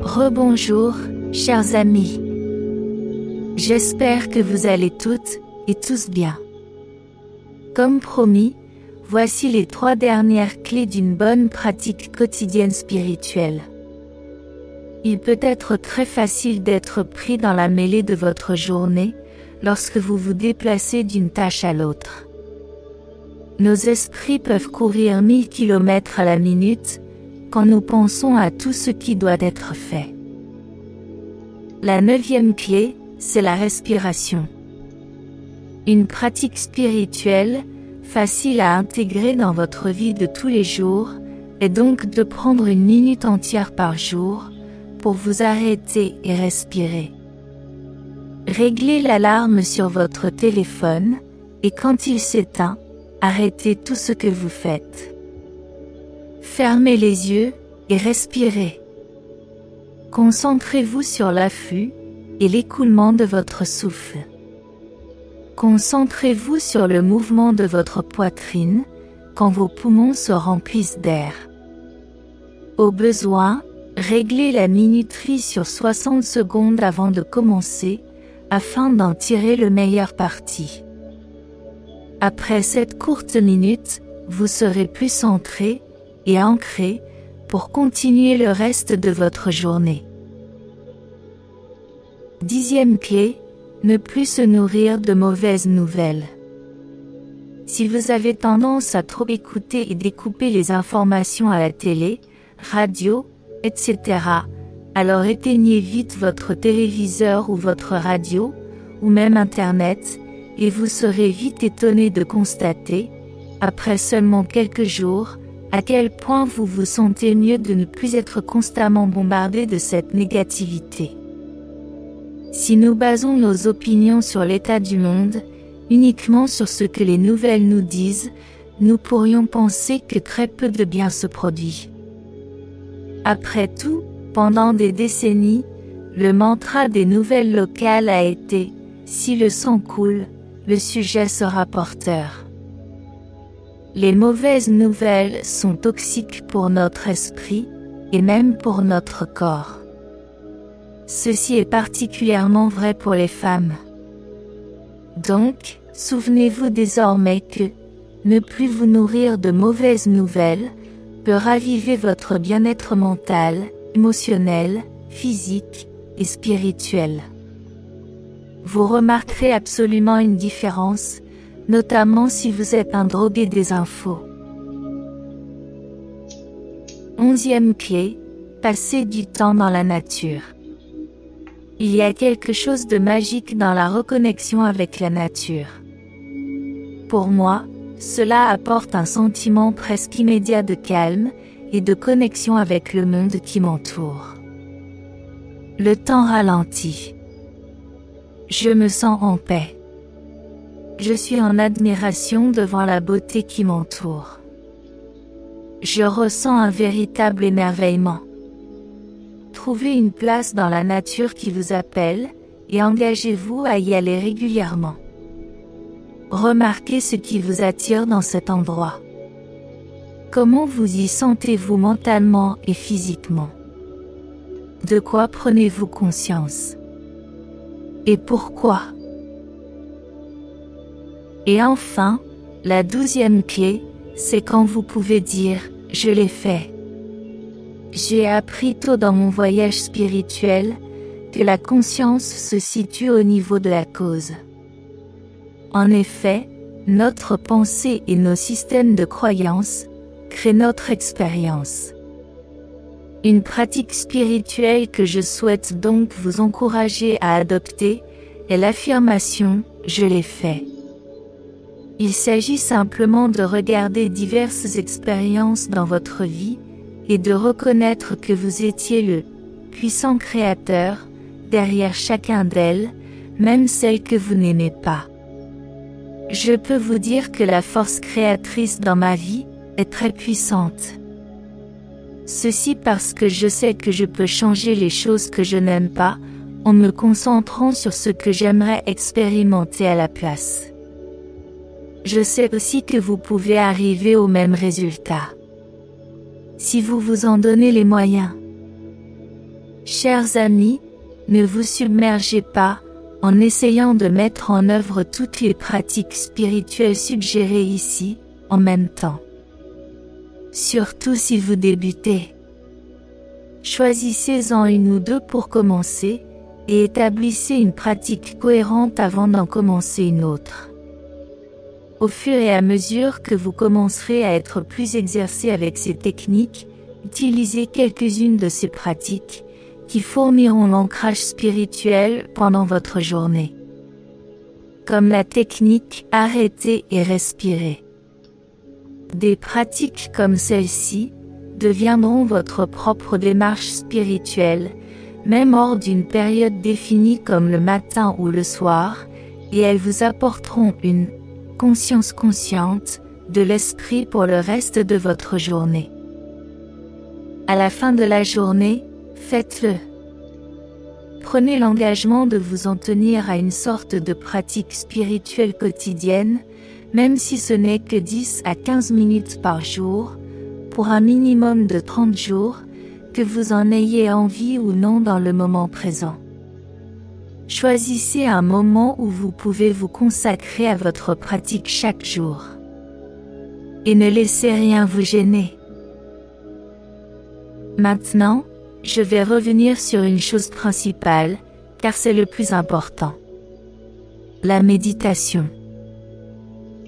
Rebonjour, chers amis. J'espère que vous allez toutes et tous bien. Comme promis, voici les 3 dernières clés d'une bonne pratique quotidienne spirituelle. Il peut être très facile d'être pris dans la mêlée de votre journée lorsque vous vous déplacez d'une tâche à l'autre. Nos esprits peuvent courir 1000 km à la minute quand nous pensons à tout ce qui doit être fait. La 9e clé, c'est la respiration. Une pratique spirituelle, facile à intégrer dans votre vie de tous les jours, est donc de prendre 1 minute entière par jour pour vous arrêter et respirer. Réglez l'alarme sur votre téléphone et quand il s'éteint, arrêtez tout ce que vous faites. Fermez les yeux et respirez. Concentrez-vous sur l'afflux et l'écoulement de votre souffle. Concentrez-vous sur le mouvement de votre poitrine quand vos poumons se remplissent d'air. Au besoin, réglez la minuterie sur 60 secondes avant de commencer, afin d'en tirer le meilleur parti. Après cette courte minute, vous serez plus centré et ancré pour continuer le reste de votre journée. 10e clé, ne plus se nourrir de mauvaises nouvelles. Si vous avez tendance à trop écouter et découper les informations à la télé, radio, etc., alors éteignez vite votre téléviseur ou votre radio, ou même Internet, et vous serez vite étonné de constater, après seulement quelques jours, à quel point vous vous sentez mieux de ne plus être constamment bombardé de cette négativité. Si nous basons nos opinions sur l'état du monde, uniquement sur ce que les nouvelles nous disent, nous pourrions penser que très peu de bien se produit. Après tout, pendant des décennies, le mantra des nouvelles locales a été « Si le sang coule, le sujet sera porteur ». Les mauvaises nouvelles sont toxiques pour notre esprit, et même pour notre corps. Ceci est particulièrement vrai pour les femmes. Donc, souvenez-vous désormais que, ne plus vous nourrir de mauvaises nouvelles, peut raviver votre bien-être mental, émotionnel, physique et spirituel. Vous remarquerez absolument une différence, notamment si vous êtes un drogué des infos. 11e clé, passer du temps dans la nature. Il y a quelque chose de magique dans la reconnexion avec la nature. Pour moi, cela apporte un sentiment presque immédiat de calme et de connexion avec le monde qui m'entoure. Le temps ralentit. Je me sens en paix. Je suis en admiration devant la beauté qui m'entoure. Je ressens un véritable émerveillement. Trouvez une place dans la nature qui vous appelle, et engagez-vous à y aller régulièrement. Remarquez ce qui vous attire dans cet endroit. Comment vous y sentez-vous mentalement et physiquement? De quoi prenez-vous conscience? Et pourquoi? Et enfin, la 12e clé, c'est quand vous pouvez dire « Je l'ai fait ». J'ai appris tôt dans mon voyage spirituel que la conscience se situe au niveau de la cause. En effet, notre pensée et nos systèmes de croyances créent notre expérience. Une pratique spirituelle que je souhaite donc vous encourager à adopter est l'affirmation « Je l'ai fait ». Il s'agit simplement de regarder diverses expériences dans votre vie et de reconnaître que vous étiez le puissant créateur derrière chacun d'elles, même celles que vous n'aimez pas. Je peux vous dire que la force créatrice dans ma vie est très puissante. Ceci parce que je sais que je peux changer les choses que je n'aime pas, en me concentrant sur ce que j'aimerais expérimenter à la place. Je sais aussi que vous pouvez arriver au même résultat, si vous vous en donnez les moyens. Chers amis, ne vous submergez pas en essayant de mettre en œuvre toutes les pratiques spirituelles suggérées ici, en même temps. Surtout si vous débutez. Choisissez-en une ou deux pour commencer, et établissez une pratique cohérente avant d'en commencer une autre. Au fur et à mesure que vous commencerez à être plus exercé avec ces techniques, utilisez quelques-unes de ces pratiques, qui fourniront l'ancrage spirituel pendant votre journée. Comme la technique « Arrêter et respirer ». Des pratiques comme celle-ci deviendront votre propre démarche spirituelle, même hors d'une période définie comme le matin ou le soir, et elles vous apporteront une conscience consciente de l'esprit pour le reste de votre journée. À la fin de la journée, faites-le. Prenez l'engagement de vous en tenir à une sorte de pratique spirituelle quotidienne, même si ce n'est que 10 à 15 minutes par jour, pour un minimum de 30 jours, que vous en ayez envie ou non dans le moment présent. Choisissez un moment où vous pouvez vous consacrer à votre pratique chaque jour. Et ne laissez rien vous gêner. Maintenant, je vais revenir sur une chose principale, car c'est le plus important. La méditation.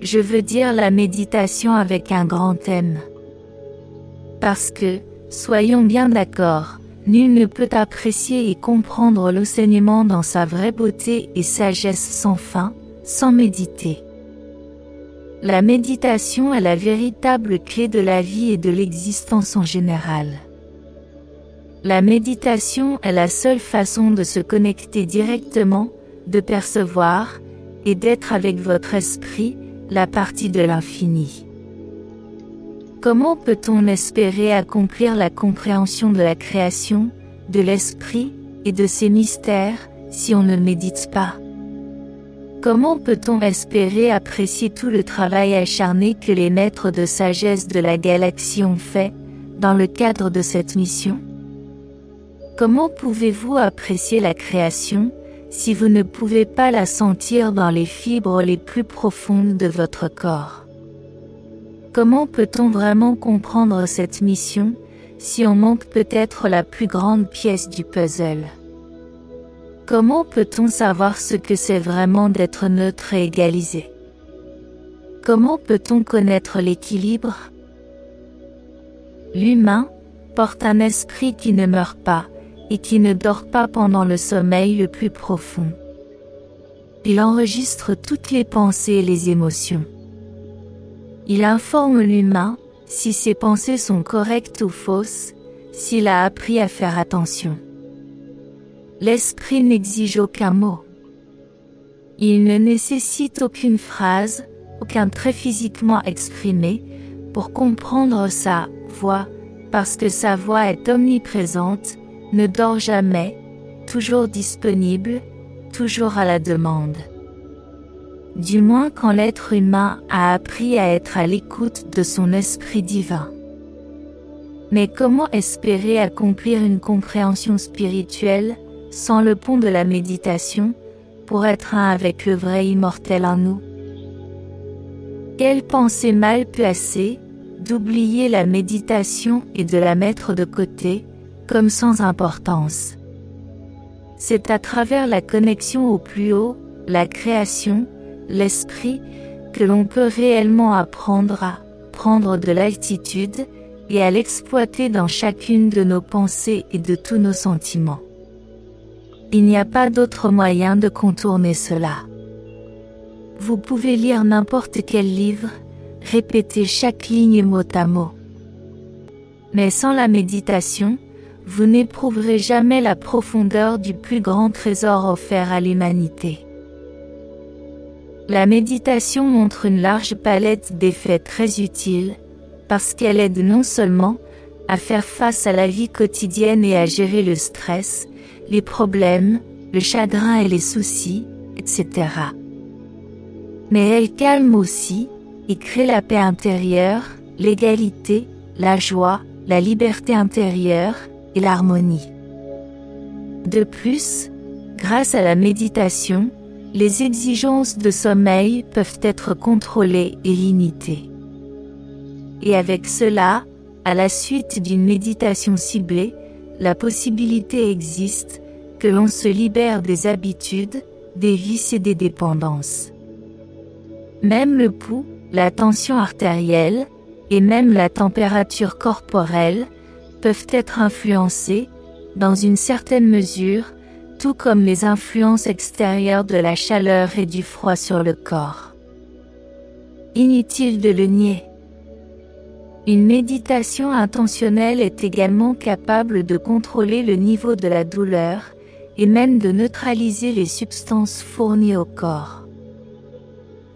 Je veux dire la méditation avec un grand M. Parce que, soyons bien d'accord, nul ne peut apprécier et comprendre l'enseignement dans sa vraie beauté et sagesse sans fin, sans méditer. La méditation est la véritable clé de la vie et de l'existence en général. La méditation est la seule façon de se connecter directement, de percevoir, et d'être avec votre esprit, la partie de l'infini. Comment peut-on espérer accomplir la compréhension de la création, de l'esprit, et de ses mystères, si on ne médite pas? Comment peut-on espérer apprécier tout le travail acharné que les maîtres de sagesse de la galaxie ont fait, dans le cadre de cette mission? Comment pouvez-vous apprécier la création, si vous ne pouvez pas la sentir dans les fibres les plus profondes de votre corps? Comment peut-on vraiment comprendre cette mission, si on manque peut-être la plus grande pièce du puzzle? Comment peut-on savoir ce que c'est vraiment d'être neutre et égalisé? Comment peut-on connaître l'équilibre? L'humain porte un esprit qui ne meurt pas, et qui ne dort pas pendant le sommeil le plus profond. Il enregistre toutes les pensées et les émotions. Il informe l'humain, si ses pensées sont correctes ou fausses, s'il a appris à faire attention. L'esprit n'exige aucun mot. Il ne nécessite aucune phrase, aucun trait physiquement exprimé, pour comprendre sa voix, parce que sa voix est omniprésente, ne dort jamais, toujours disponible, toujours à la demande. Du moins quand l'être humain a appris à être à l'écoute de son esprit divin. Mais comment espérer accomplir une compréhension spirituelle, sans le pont de la méditation, pour être un avec le vrai immortel en nous? Quelle pensée mal placée, d'oublier la méditation et de la mettre de côté, comme sans importance. C'est à travers la connexion au plus haut, la création, l'esprit, que l'on peut réellement apprendre à prendre de l'altitude, et à l'exploiter dans chacune de nos pensées et de tous nos sentiments. Il n'y a pas d'autre moyen de contourner cela. Vous pouvez lire n'importe quel livre, répéter chaque ligne mot à mot. Mais sans la méditation, vous n'éprouverez jamais la profondeur du plus grand trésor offert à l'humanité. La méditation montre une large palette d'effets très utiles, parce qu'elle aide non seulement à faire face à la vie quotidienne et à gérer le stress, les problèmes, le chagrin et les soucis, etc. Mais elle calme aussi, et crée la paix intérieure, l'égalité, la joie, la liberté intérieure, et l'harmonie. De plus, grâce à la méditation, les exigences de sommeil peuvent être contrôlées et limitées. Et avec cela, à la suite d'une méditation ciblée, la possibilité existe que l'on se libère des habitudes, des vices et des dépendances. Même le pouls, la tension artérielle, et même la température corporelle, peuvent être influencés, dans une certaine mesure, tout comme les influences extérieures de la chaleur et du froid sur le corps. Inutile de le nier. Une méditation intentionnelle est également capable de contrôler le niveau de la douleur, et même de neutraliser les substances fournies au corps.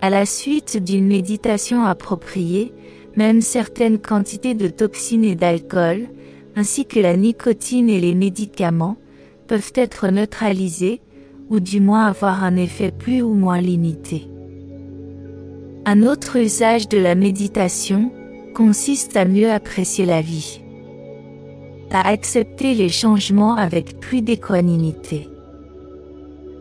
À la suite d'une méditation appropriée, même certaines quantités de toxines et d'alcool, ainsi que la nicotine et les médicaments, peuvent être neutralisés, ou du moins avoir un effet plus ou moins limité. Un autre usage de la méditation consiste à mieux apprécier la vie, à accepter les changements avec plus d'équanimité,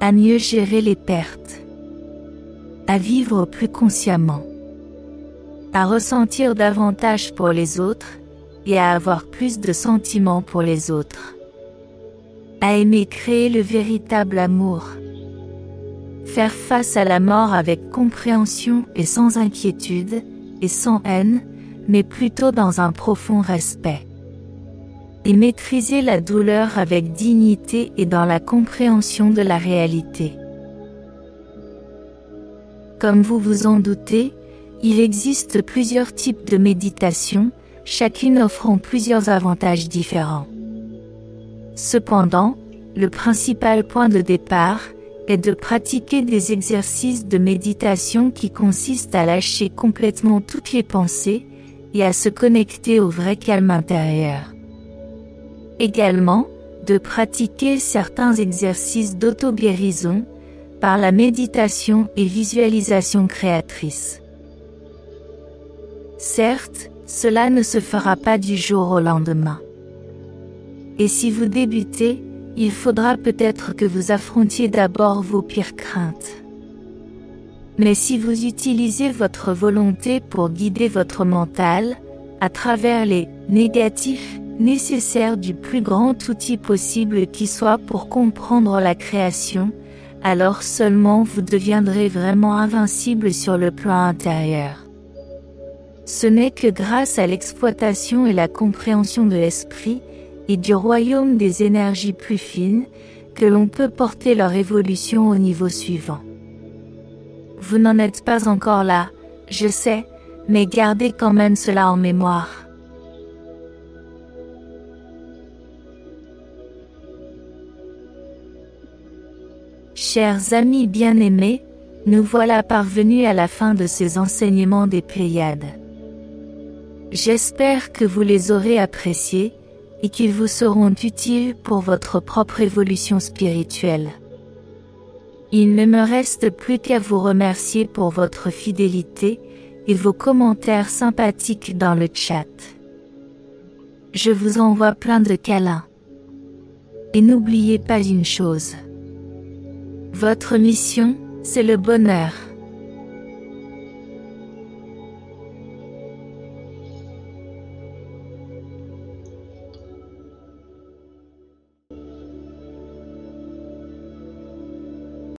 à mieux gérer les pertes, à vivre plus consciemment, à ressentir davantage pour les autres et à avoir plus de sentiments pour les autres, à aimer créer le véritable amour, faire face à la mort avec compréhension et sans inquiétude, et sans haine, mais plutôt dans un profond respect, et maîtriser la douleur avec dignité et dans la compréhension de la réalité. Comme vous vous en doutez, il existe plusieurs types de méditation, chacune offrant plusieurs avantages différents. Cependant, le principal point de départ est de pratiquer des exercices de méditation qui consistent à lâcher complètement toutes les pensées et à se connecter au vrai calme intérieur. Également, de pratiquer certains exercices d'auto-guérison par la méditation et visualisation créatrice. Certes, cela ne se fera pas du jour au lendemain. Et si vous débutez, il faudra peut-être que vous affrontiez d'abord vos pires craintes. Mais si vous utilisez votre volonté pour guider votre mental, à travers les négatifs nécessaires du plus grand outil possible qui soit pour comprendre la création, alors seulement vous deviendrez vraiment invincible sur le plan intérieur. Ce n'est que grâce à l'exploitation et la compréhension de l'esprit, et du royaume des énergies plus fines, que l'on peut porter leur évolution au niveau suivant. Vous n'en êtes pas encore là, je sais, mais gardez quand même cela en mémoire. Chers amis bien-aimés, nous voilà parvenus à la fin de ces enseignements des Pléiades. J'espère que vous les aurez appréciés, et qu'ils vous seront utiles pour votre propre évolution spirituelle. Il ne me reste plus qu'à vous remercier pour votre fidélité et vos commentaires sympathiques dans le chat. Je vous envoie plein de câlins. Et n'oubliez pas une chose. Votre mission, c'est le bonheur.